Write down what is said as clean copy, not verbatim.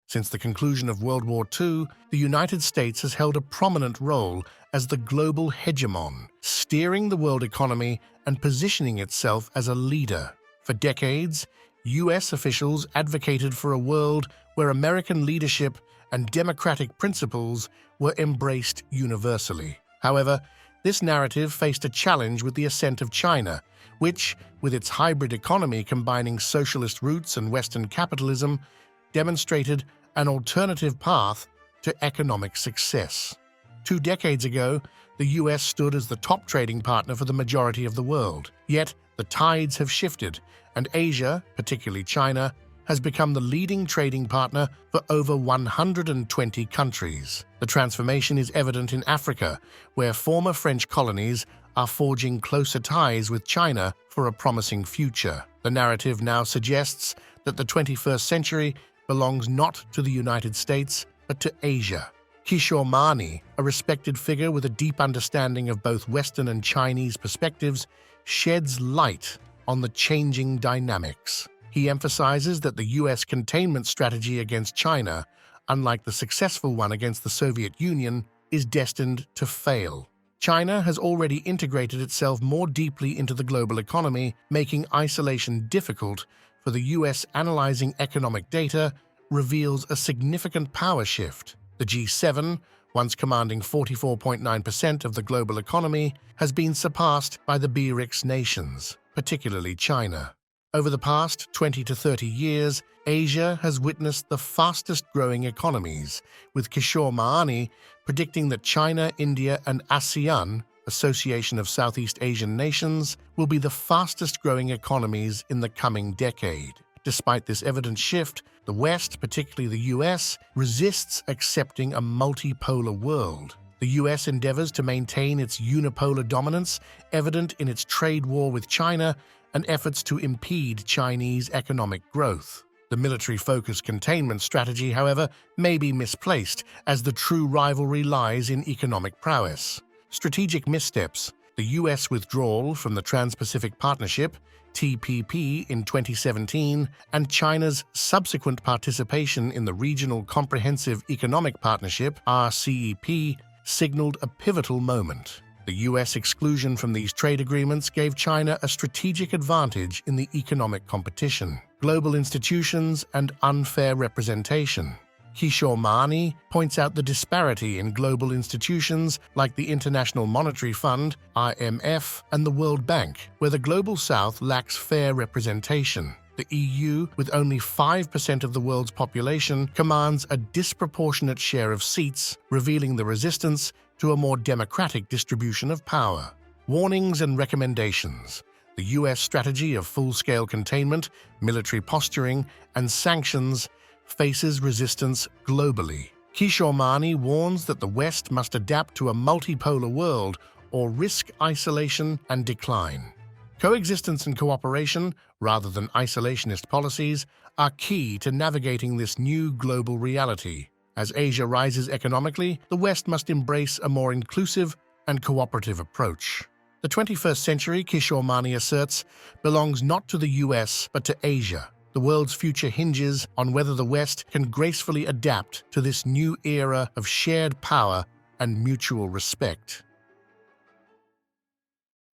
Since the conclusion of World War II, the United States has held a prominent role as the global hegemon, steering the world economy and positioning itself as a leader. For decades, U.S. officials advocated for a world where American leadership and democratic principles were embraced universally. However, this narrative faced a challenge with the ascent of China, which, with its hybrid economy combining socialist roots and Western capitalism, demonstrated an alternative path to economic success. 2 decades ago, the U.S. stood as the top trading partner for the majority of the world. Yet, the tides have shifted, and Asia, particularly China, has become the leading trading partner for over 120 countries. The transformation is evident in Africa, where former French colonies are forging closer ties with China for a promising future. The narrative now suggests that the 21st century belongs not to the United States, but to Asia. Kishore Mahbubani, a respected figure with a deep understanding of both Western and Chinese perspectives, sheds light on the changing dynamics. He emphasizes that the U.S. containment strategy against China, unlike the successful one against the Soviet Union, is destined to fail. China has already integrated itself more deeply into the global economy, making isolation difficult. For the U.S. analyzing economic data reveals a significant power shift. The G7, once commanding 44.9% of the global economy, has been surpassed by the BRICS nations, particularly China. Over the past 20 to 30 years, Asia has witnessed the fastest-growing economies, with Kishore Mahbubani predicting that China, India, and ASEAN, Association of Southeast Asian Nations, will be the fastest-growing economies in the coming decade. Despite this evident shift, the West, particularly the U.S., resists accepting a multipolar world. The U.S. endeavors to maintain its unipolar dominance, evident in its trade war with China and efforts to impede Chinese economic growth. The military-focused containment strategy, however, may be misplaced, as the true rivalry lies in economic prowess. Strategic missteps: the U.S. withdrawal from the Trans-Pacific Partnership, TPP, in 2017, and China's subsequent participation in the Regional Comprehensive Economic Partnership, RCEP, signaled a pivotal moment. The U.S. exclusion from these trade agreements gave China a strategic advantage in the economic competition, global institutions, and unfair representation. Kishore Mahbubani points out the disparity in global institutions like the International Monetary Fund, IMF, and the World Bank, where the Global South lacks fair representation. The EU, with only 5% of the world's population, commands a disproportionate share of seats, revealing the resistance to a more democratic distribution of power. Warnings and recommendations: the U.S. strategy of full-scale containment, military posturing, and sanctions faces resistance globally. Kishore Mahbubani warns that the West must adapt to a multipolar world or risk isolation and decline. Coexistence and cooperation, rather than isolationist policies, are key to navigating this new global reality. As Asia rises economically, the West must embrace a more inclusive and cooperative approach. The 21st century, Kishore Mahbubani asserts, belongs not to the U.S. but to Asia. The world's future hinges on whether the West can gracefully adapt to this new era of shared power and mutual respect.